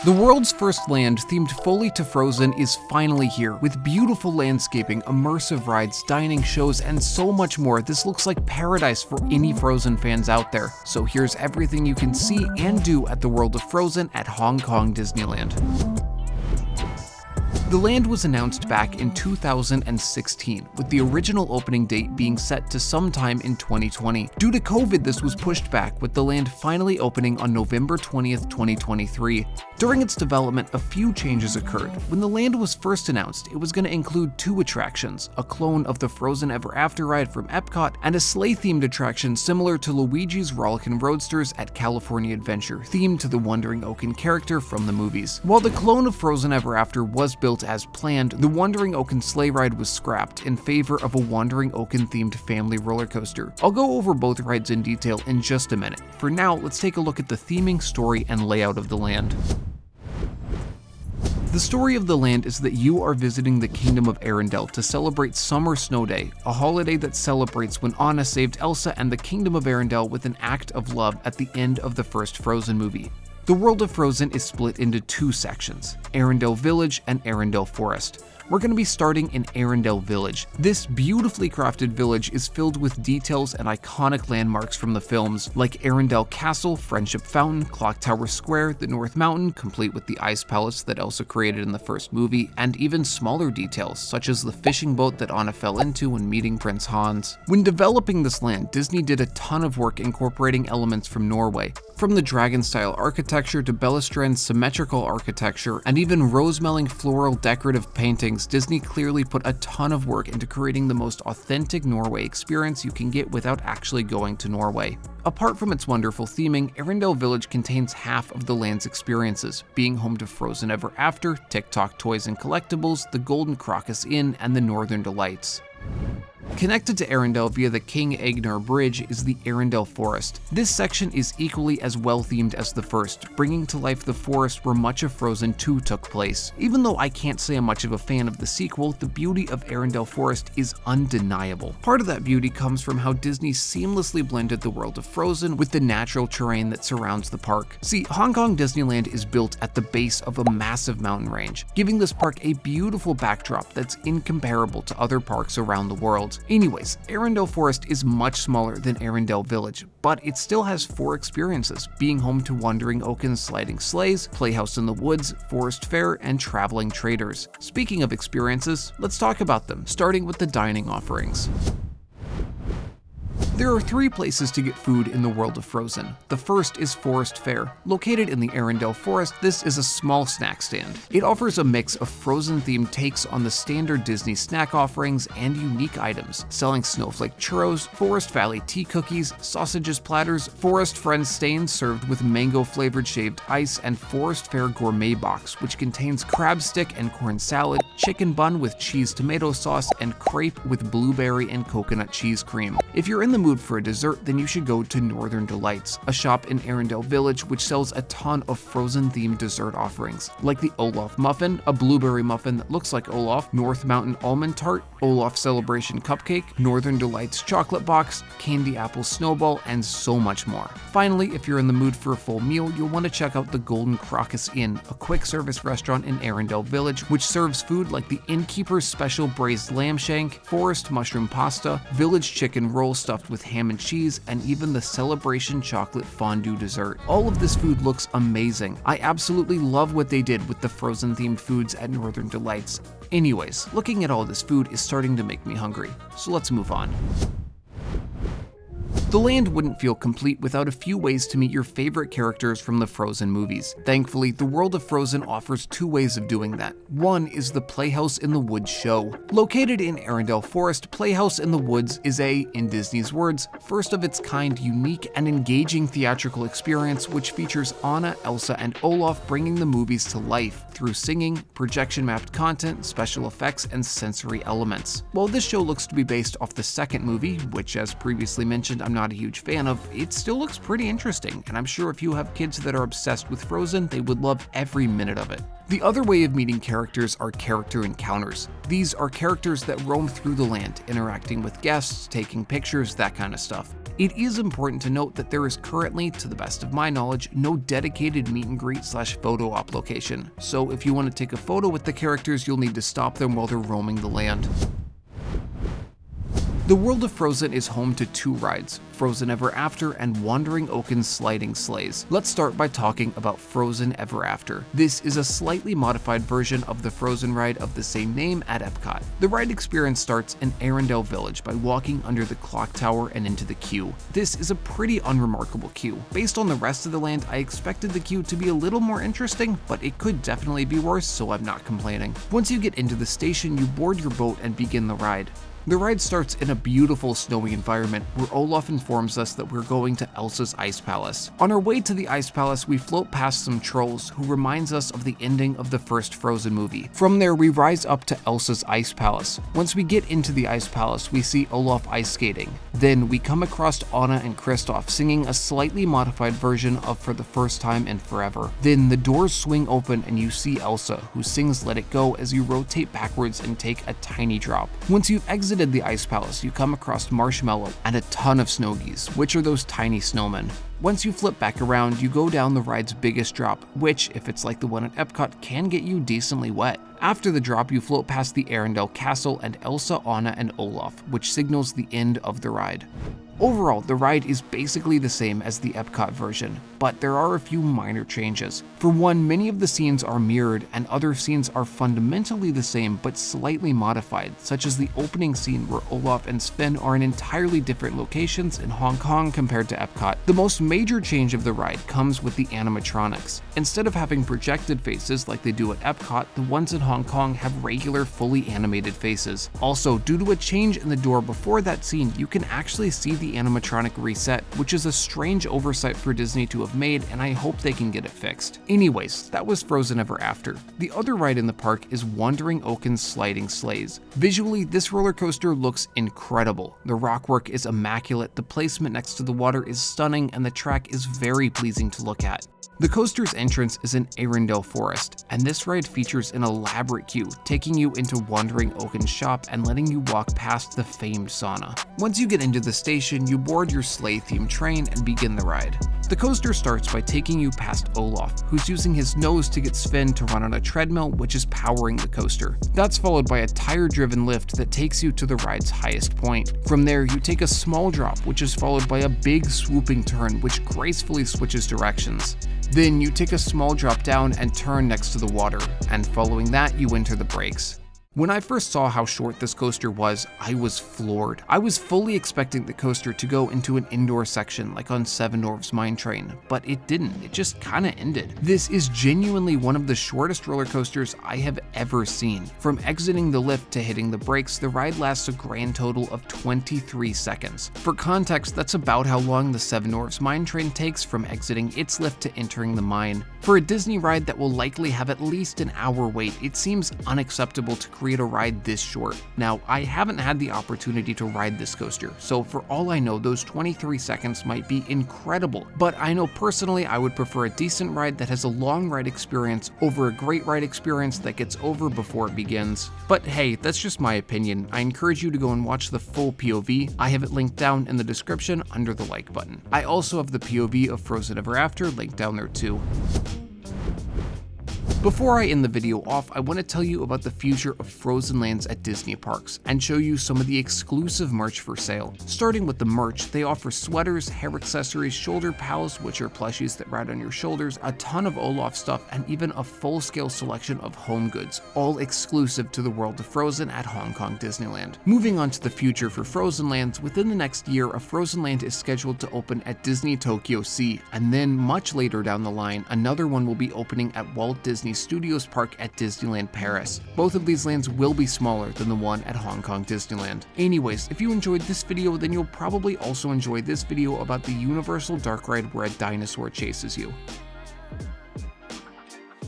The world's first land themed fully to Frozen is finally here, with beautiful landscaping, immersive rides, dining shows, and so much more. This looks like paradise for any Frozen fans out there. So here's everything you can see and do at the world of Frozen at Hong Kong Disneyland. The land was announced back in 2016, with the original opening date being set to sometime in 2020. Due to COVID, this was pushed back, with the land finally opening on November 20th, 2023. During its development, a few changes occurred. When the land was first announced, it was going to include 2 attractions, a clone of the Frozen Ever After ride from Epcot, and a sleigh-themed attraction similar to Luigi's Rollickin' Roadsters at California Adventure, themed to the Wandering Oaken character from the movies. While the clone of Frozen Ever After was built as planned, the Wandering Oaken sleigh ride was scrapped in favor of a Wandering Oaken themed family roller coaster. I'll go over both rides in detail in just a minute. For now, let's take a look at the theming, story, and layout of the land. The story of the land is that you are visiting the Kingdom of Arendelle to celebrate Summer Snow Day, a holiday that celebrates when Anna saved Elsa and the Kingdom of Arendelle with an act of love at the end of the first Frozen movie. The world of Frozen is split into 2 sections, Arendelle Village and Arendelle Forest. We're going to be starting in Arendelle Village. This beautifully crafted village is filled with details and iconic landmarks from the films, like Arendelle Castle, Friendship Fountain, Clock Tower Square, the North Mountain, complete with the ice palace that Elsa created in the first movie, and even smaller details, such as the fishing boat that Anna fell into when meeting Prince Hans. When developing this land, Disney did a ton of work incorporating elements from Norway. From the dragon-style architecture to Bellastrand's symmetrical architecture, and even rose-melling floral decorative paintings, Disney clearly put a ton of work into creating the most authentic Norway experience you can get without actually going to Norway. Apart from its wonderful theming, Arendelle Village contains half of the land's experiences, being home to Frozen Ever After, TikTok Toys and Collectibles, the Golden Crocus Inn, and the Northern Delights. Connected to Arendelle via the King Agnar Bridge is the Arendelle Forest. This section is equally as well themed as the first, bringing to life the forest where much of Frozen 2 took place. Even though I can't say I'm much of a fan of the sequel, the beauty of Arendelle Forest is undeniable. Part of that beauty comes from how Disney seamlessly blended the world of Frozen with the natural terrain that surrounds the park. See, Hong Kong Disneyland is built at the base of a massive mountain range, giving this park a beautiful backdrop that's incomparable to other parks around the world. Anyways, Arendelle Forest is much smaller than Arendelle Village, but it still has 4 experiences, being home to Wandering Oaken's Sliding Sleighs, Playhouse in the Woods, Forest Fair, and Traveling Traders. Speaking of experiences, let's talk about them, starting with the dining offerings. There are 3 places to get food in the world of Frozen. The first is Forest Fair. Located in the Arendelle Forest, this is a small snack stand. It offers a mix of Frozen-themed takes on the standard Disney snack offerings and unique items, selling snowflake churros, Forest Valley tea cookies, sausages platters, Forest Friends stains served with mango-flavored shaved ice, and Forest Fair Gourmet Box, which contains crab stick and corn salad, chicken bun with cheese tomato sauce, and crepe with blueberry and coconut cheese cream. If you're in the mood for a dessert, then you should go to Northern Delights, a shop in Arendelle Village which sells a ton of Frozen-themed dessert offerings, like the Olaf Muffin, a blueberry muffin that looks like Olaf, North Mountain Almond Tart, Olaf Celebration Cupcake, Northern Delights Chocolate Box, Candy Apple Snowball, and so much more. Finally, if you're in the mood for a full meal, you'll want to check out the Golden Crocus Inn, a quick-service restaurant in Arendelle Village which serves food like the Innkeeper's Special Braised Lamb Shank, Forest Mushroom Pasta, Village Chicken Roll stuffed with ham and cheese, and even the Celebration Chocolate Fondue dessert. All of this food looks amazing. I absolutely love what they did with the Frozen-themed foods at Northern Delights. Anyways, looking at all this food is starting to make me hungry, so let's move on. The land wouldn't feel complete without a few ways to meet your favorite characters from the Frozen movies. Thankfully, the world of Frozen offers 2 ways of doing that. One is the Playhouse in the Woods show. Located in Arendelle Forest, Playhouse in the Woods is a, in Disney's words, first of its kind, unique and engaging theatrical experience which features Anna, Elsa, and Olaf bringing the movies to life through singing, projection-mapped content, special effects, and sensory elements. While this show looks to be based off the second movie, which as previously mentioned I'm not a huge fan of, it still looks pretty interesting, and I'm sure if you have kids that are obsessed with Frozen, they would love every minute of it. The other way of meeting characters are character encounters. These are characters that roam through the land, interacting with guests, taking pictures, that kind of stuff. It is important to note that there is currently, to the best of my knowledge, no dedicated meet and greet / photo op location, so if you want to take a photo with the characters, you'll need to stop them while they're roaming the land. The world of Frozen is home to 2 rides, Frozen Ever After and Wandering Oaken's Sliding Sleighs. Let's start by talking about Frozen Ever After. This is a slightly modified version of the Frozen ride of the same name at Epcot. The ride experience starts in Arendelle Village by walking under the clock tower and into the queue. This is a pretty unremarkable queue. Based on the rest of the land, I expected the queue to be a little more interesting, but it could definitely be worse, so I'm not complaining. Once you get into the station, you board your boat and begin the ride. The ride starts in a beautiful snowy environment where Olaf informs us that we're going to Elsa's Ice Palace. On our way to the Ice Palace, we float past some trolls who reminds us of the ending of the first Frozen movie. From there, we rise up to Elsa's Ice Palace. Once we get into the Ice Palace, we see Olaf ice skating. Then we come across Anna and Kristoff singing a slightly modified version of For the First Time in Forever. Then the doors swing open and you see Elsa, who sings Let It Go as you rotate backwards and take a tiny drop. Once you've exited the Ice Palace, you come across Marshmallow and a ton of snow geese, which are those tiny snowmen. Once you flip back around, you go down the ride's biggest drop, which, if it's like the one at Epcot, can get you decently wet. After the drop, you float past the Arendelle Castle and Elsa, Anna, and Olaf, which signals the end of the ride. Overall, the ride is basically the same as the Epcot version, but there are a few minor changes. For one, many of the scenes are mirrored and other scenes are fundamentally the same but slightly modified, such as the opening scene where Olaf and Sven are in entirely different locations in Hong Kong compared to Epcot. The most major change of the ride comes with the animatronics. Instead of having projected faces like they do at Epcot, the ones in Hong Kong have regular, fully animated faces. Also, due to a change in the door before that scene, you can actually see the animatronic reset, which is a strange oversight for Disney to have made, and I hope they can get it fixed. Anyways, that was Frozen Ever After. The other ride in the park is Wandering Oaken's Sliding Sleighs. Visually, this roller coaster looks incredible. The rockwork is immaculate, the placement next to the water is stunning, and the track is very pleasing to look at. The coaster's entrance is in Arendelle Forest, and this ride features an elaborate queue, taking you into Wandering Oaken's shop and letting you walk past the famed sauna. Once you get into the station, you board your sleigh-themed train and begin the ride. The coaster starts by taking you past Olaf, who's using his nose to get Sven to run on a treadmill, which is powering the coaster. That's followed by a tire-driven lift that takes you to the ride's highest point. From there, you take a small drop, which is followed by a big swooping turn, which gracefully switches directions. Then you take a small drop down and turn next to the water, and following that, you enter the brakes. When I first saw how short this coaster was, I was floored. I was fully expecting the coaster to go into an indoor section like on Seven Dwarfs Mine Train, but it didn't. It just kinda ended. This is genuinely one of the shortest roller coasters I have ever seen. From exiting the lift to hitting the brakes, the ride lasts a grand total of 23 seconds. For context, that's about how long the Seven Dwarfs Mine Train takes from exiting its lift to entering the mine. For a Disney ride that will likely have at least an hour wait, it seems unacceptable to create a ride this short. Now, I haven't had the opportunity to ride this coaster, so for all I know, those 23 seconds might be incredible, but I know personally I would prefer a decent ride that has a long ride experience over a great ride experience that gets over before it begins. But hey, that's just my opinion. I encourage you to go and watch the full POV. I have it linked down in the description under the like button. I also have the POV of Frozen Ever After linked down there too. Before I end the video off, I want to tell you about the future of Frozen lands at Disney parks and show you some of the exclusive merch for sale. Starting with the merch, they offer sweaters, hair accessories, shoulder pals, which are plushies that ride on your shoulders, a ton of Olaf stuff, and even a full-scale selection of home goods, all exclusive to the world of Frozen at Hong Kong Disneyland. Moving on to the future for Frozen lands, within the next year, a Frozen land is scheduled to open at Disney Tokyo Sea, and then much later down the line, another one will be opening at Walt Disney Studios Park at Disneyland Paris. Both of these lands will be smaller than the one at Hong Kong Disneyland. Anyways, if you enjoyed this video, then you'll probably also enjoy this video about the Universal Dark Ride where a dinosaur chases you.